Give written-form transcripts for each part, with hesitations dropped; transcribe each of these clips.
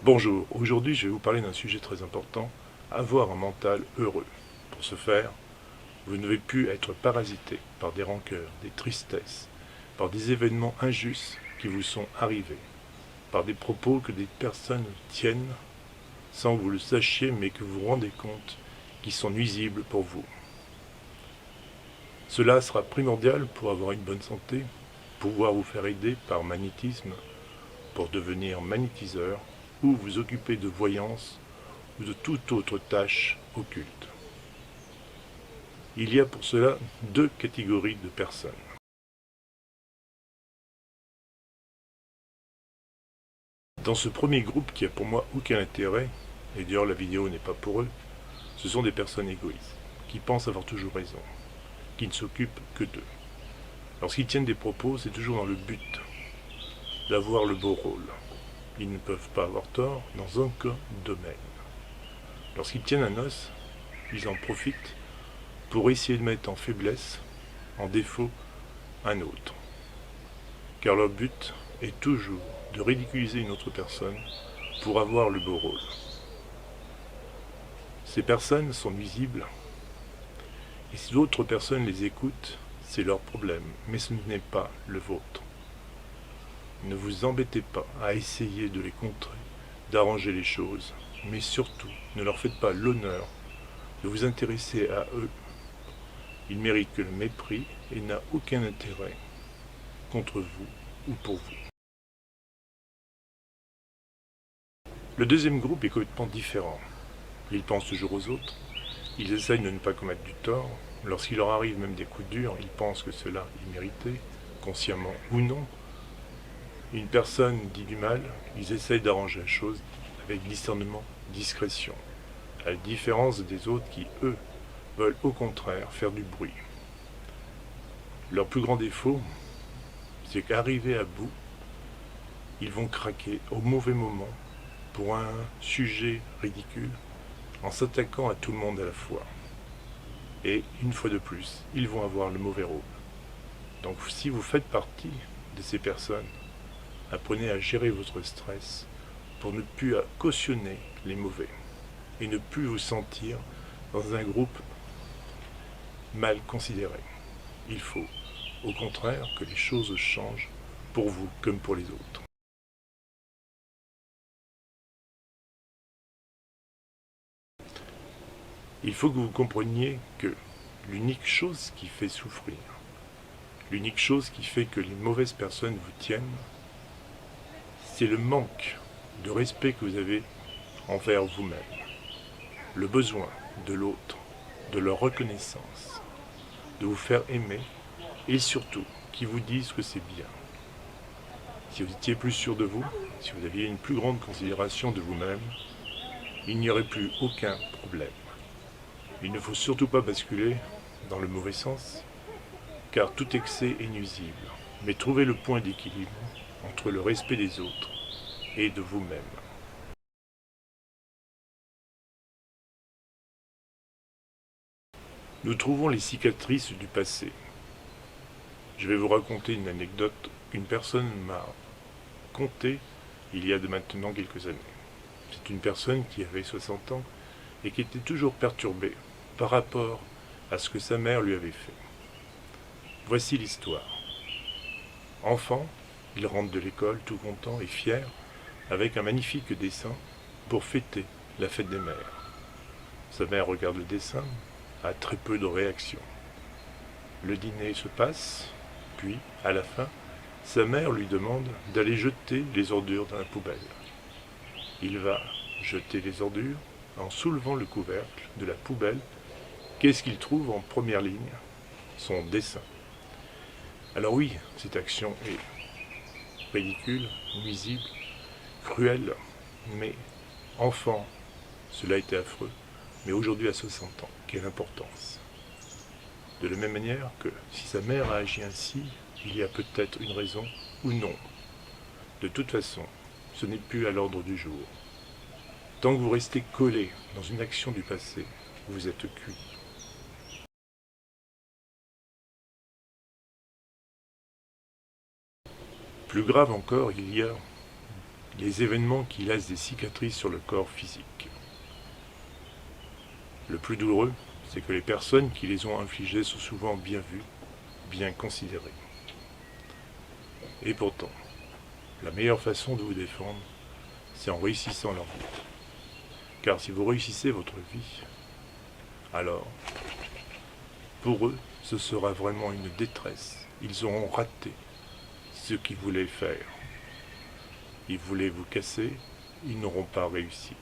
Bonjour, aujourd'hui je vais vous parler d'un sujet très important, avoir un mental heureux. Pour ce faire, vous ne devez plus être parasité par des rancœurs, des tristesses, par des événements injustes qui vous sont arrivés, par des propos que des personnes tiennent sans que vous le sachiez mais que vous vous rendez compte qui sont nuisibles pour vous. Cela sera primordial pour avoir une bonne santé, pouvoir vous faire aider par magnétisme, pour devenir magnétiseur ou vous occuper de voyance ou de toute autre tâche occulte. Il y a pour cela deux catégories de personnes. Dans ce premier groupe qui a pour moi aucun intérêt, et d'ailleurs la vidéo n'est pas pour eux, ce sont des personnes égoïstes, qui pensent avoir toujours raison, qui ne s'occupent que d'eux. Lorsqu'ils tiennent des propos, c'est toujours dans le but d'avoir le beau rôle. Ils ne peuvent pas avoir tort dans aucun domaine. Lorsqu'ils tiennent un os, ils en profitent pour essayer de mettre en faiblesse, en défaut, un autre. Car leur but est toujours de ridiculiser une autre personne pour avoir le beau rôle. Ces personnes sont nuisibles, et si d'autres personnes les écoutent, c'est leur problème, mais ce n'est pas le vôtre. Ne vous embêtez pas à essayer de les contrer, d'arranger les choses, mais surtout, ne leur faites pas l'honneur de vous intéresser à eux. Ils méritent que le mépris et n'ont aucun intérêt contre vous ou pour vous. Le deuxième groupe est complètement différent. Ils pensent toujours aux autres, ils essayent de ne pas commettre du tort. Lorsqu'il leur arrive même des coups durs, ils pensent que cela est mérité, consciemment ou non. Une personne dit du mal, ils essayent d'arranger la chose avec discernement, discrétion, à la différence des autres qui, eux, veulent au contraire faire du bruit. Leur plus grand défaut, c'est qu'arrivés à bout, ils vont craquer au mauvais moment pour un sujet ridicule en s'attaquant à tout le monde à la fois. Et une fois de plus, ils vont avoir le mauvais rôle. Donc si vous faites partie de ces personnes, apprenez à gérer votre stress pour ne plus cautionner les mauvais et ne plus vous sentir dans un groupe mal considéré. Il faut, au contraire, que les choses changent pour vous comme pour les autres. Il faut que vous compreniez que l'unique chose qui fait souffrir, l'unique chose qui fait que les mauvaises personnes vous tiennent, c'est le manque de respect que vous avez envers vous-même, le besoin de l'autre, de leur reconnaissance, de vous faire aimer et surtout qu'ils vous disent que c'est bien. Si vous étiez plus sûr de vous, si vous aviez une plus grande considération de vous-même, il n'y aurait plus aucun problème. Il ne faut surtout pas basculer dans le mauvais sens, car tout excès est nuisible. Mais trouvez le point d'équilibre entre le respect des autres et de vous-même. Nous trouvons les cicatrices du passé. Je vais vous raconter une anecdote qu'une personne m'a contée il y a de maintenant quelques années. C'est une personne qui avait 60 ans et qui était toujours perturbée par rapport à ce que sa mère lui avait fait. Voici l'histoire. Enfant, il rentre de l'école tout content et fier avec un magnifique dessin pour fêter la fête des mères. Sa mère regarde le dessin, a très peu de réaction. Le dîner se passe, puis, à la fin, sa mère lui demande d'aller jeter les ordures dans la poubelle. Il va jeter les ordures en soulevant le couvercle de la poubelle. Qu'est-ce qu'il trouve en première ligne? Son dessin. Alors oui, cette action est ridicule, nuisible, cruelle, mais enfant, cela était affreux. Mais aujourd'hui, à 60 ans, quelle importance! De la même manière que si sa mère a agi ainsi, il y a peut-être une raison ou non. De toute façon, ce n'est plus à l'ordre du jour. Tant que vous restez collé dans une action du passé, vous êtes cuit. Plus grave encore, il y a les événements qui laissent des cicatrices sur le corps physique. Le plus douloureux, c'est que les personnes qui les ont infligées sont souvent bien vues, bien considérées. Et pourtant, la meilleure façon de vous défendre, c'est en réussissant leur vie. Car si vous réussissez votre vie, alors, pour eux, ce sera vraiment une détresse. Ils auront raté ce qu'ils voulaient faire. Ils voulaient vous casser, ils n'auront pas réussi.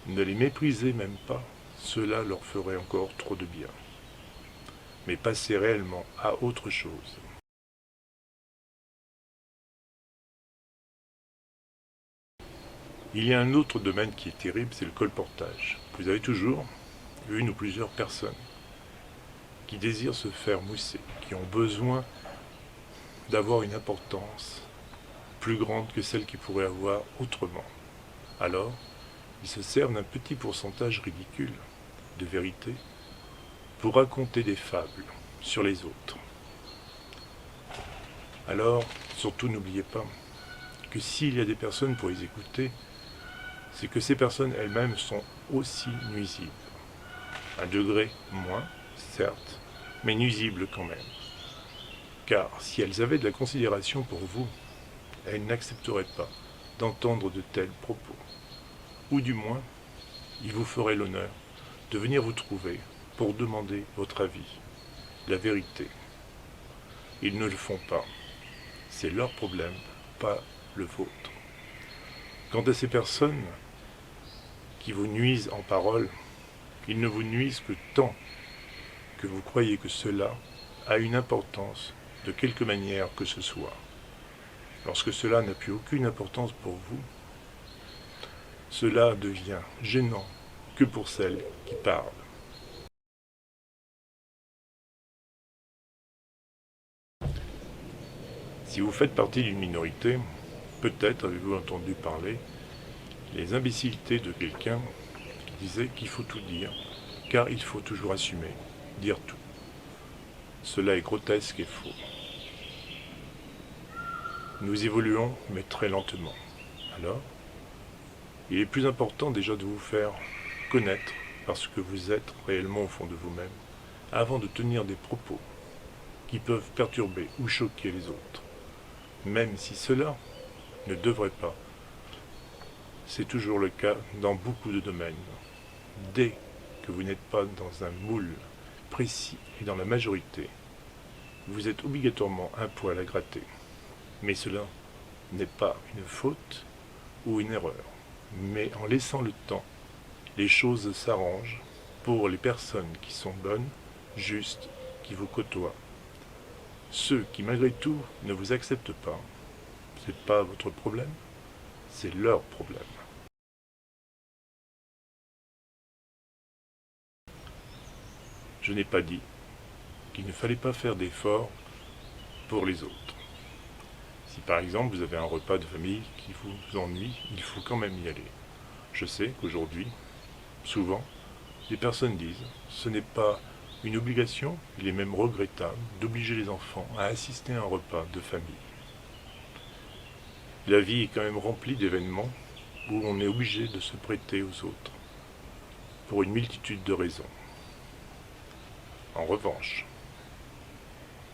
Ne les méprisez même pas, cela leur ferait encore trop de bien. Mais passez réellement à autre chose. Il y a un autre domaine qui est terrible, c'est le colportage. Vous avez toujours une ou plusieurs personnes qui désirent se faire mousser, qui ont besoin d'avoir une importance plus grande que celle qu'ils pourraient avoir autrement. Alors, ils se servent d'un petit pourcentage ridicule de vérité pour raconter des fables sur les autres. Alors, surtout n'oubliez pas que s'il y a des personnes pour les écouter, c'est que ces personnes elles-mêmes sont aussi nuisibles. Un degré moins, certes, mais nuisibles quand même. Car si elles avaient de la considération pour vous, elles n'accepteraient pas d'entendre de tels propos. Ou du moins, ils vous feraient l'honneur de venir vous trouver pour demander votre avis, la vérité. Ils ne le font pas. C'est leur problème, pas le vôtre. Quant à ces personnes qui vous nuisent en parole, ils ne vous nuisent que tant que vous croyez que cela a une importance de quelque manière que ce soit. Lorsque cela n'a plus aucune importance pour vous, cela devient gênant que pour celles qui parlent. Si vous faites partie d'une minorité, peut-être avez-vous entendu parler les imbécilités de quelqu'un qui disait qu'il faut tout dire, car il faut toujours assumer, dire tout. Cela est grotesque et faux. Nous évoluons, mais très lentement. Alors, il est plus important déjà de vous faire connaître parce que vous êtes réellement au fond de vous-même, avant de tenir des propos qui peuvent perturber ou choquer les autres. Même si cela ne devrait pas. C'est toujours le cas dans beaucoup de domaines. Dès que vous n'êtes pas dans un moule précis et dans la majorité, vous êtes obligatoirement un poil à gratter. Mais cela n'est pas une faute ou une erreur. Mais en laissant le temps, les choses s'arrangent pour les personnes qui sont bonnes, justes, qui vous côtoient. Ceux qui malgré tout ne vous acceptent pas, ce n'est pas votre problème, c'est leur problème. Je n'ai pas dit qu'il ne fallait pas faire d'efforts pour les autres. Si par exemple vous avez un repas de famille qui vous ennuie, il faut quand même y aller. Je sais qu'aujourd'hui, souvent, les personnes disent « ce n'est pas une obligation, il est même regrettable d'obliger les enfants à assister à un repas de famille. » La vie est quand même remplie d'événements où on est obligé de se prêter aux autres, pour une multitude de raisons. En revanche,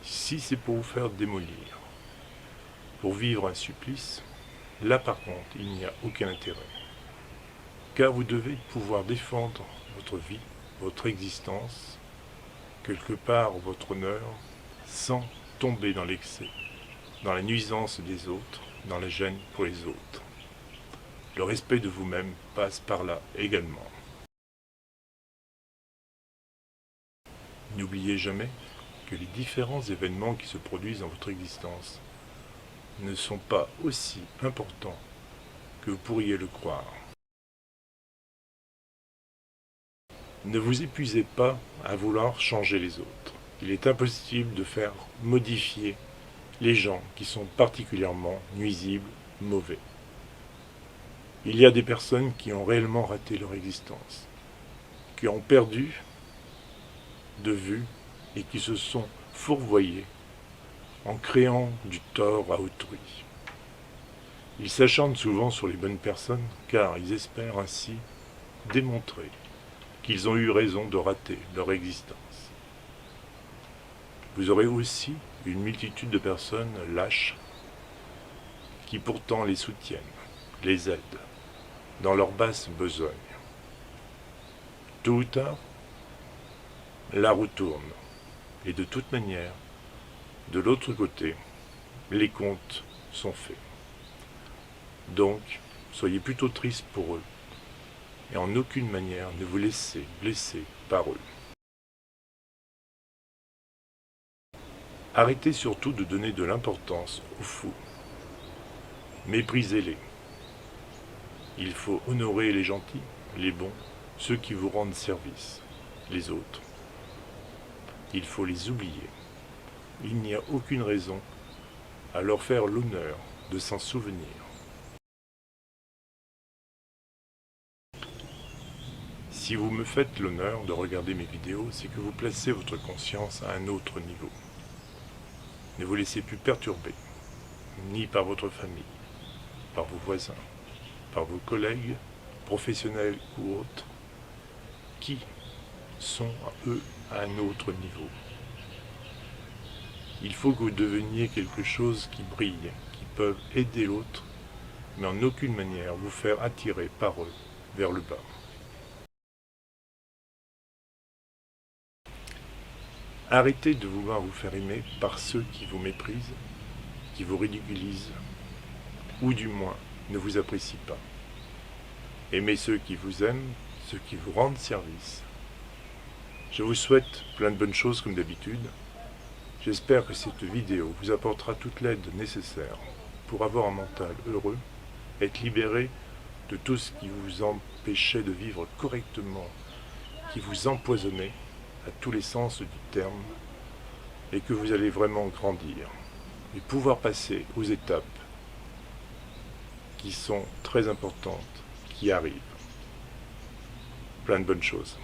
si c'est pour vous faire démolir, pour vivre un supplice, là par contre, il n'y a aucun intérêt. Car vous devez pouvoir défendre votre vie, votre existence, quelque part votre honneur, sans tomber dans l'excès, dans la nuisance des autres, dans la gêne pour les autres. Le respect de vous-même passe par là également. N'oubliez jamais que les différents événements qui se produisent dans votre existence ne sont pas aussi importants que vous pourriez le croire. Ne vous épuisez pas à vouloir changer les autres. Il est impossible de faire modifier les gens qui sont particulièrement nuisibles, mauvais. Il y a des personnes qui ont réellement raté leur existence, qui ont perdu de vue et qui se sont fourvoyés en créant du tort à autrui. Ils s'acharnent souvent sur les bonnes personnes car ils espèrent ainsi démontrer qu'ils ont eu raison de rater leur existence. Vous aurez aussi une multitude de personnes lâches qui pourtant les soutiennent, les aident dans leur basse besogne. Tôt ou tard, la roue tourne et de toute manière, de l'autre côté, les comptes sont faits. Donc, soyez plutôt triste pour eux et en aucune manière ne vous laissez blesser par eux. Arrêtez surtout de donner de l'importance aux fous. Méprisez-les. Il faut honorer les gentils, les bons, ceux qui vous rendent service, les autres. Il faut les oublier. Il n'y a aucune raison à leur faire l'honneur de s'en souvenir. Si vous me faites l'honneur de regarder mes vidéos, c'est que vous placez votre conscience à un autre niveau. Ne vous laissez plus perturber, ni par votre famille, par vos voisins, par vos collègues, professionnels ou autres, qui sont, eux, à un autre niveau. Il faut que vous deveniez quelque chose qui brille, qui peut aider l'autre, mais en aucune manière vous faire attirer par eux vers le bas. Arrêtez de vouloir vous faire aimer par ceux qui vous méprisent, qui vous ridiculisent, ou du moins ne vous apprécient pas. Aimez ceux qui vous aiment, ceux qui vous rendent service. Je vous souhaite plein de bonnes choses comme d'habitude. J'espère que cette vidéo vous apportera toute l'aide nécessaire pour avoir un mental heureux, être libéré de tout ce qui vous empêchait de vivre correctement, qui vous empoisonnait à tous les sens du terme, et que vous allez vraiment grandir et pouvoir passer aux étapes qui sont très importantes, qui arrivent. Plein de bonnes choses.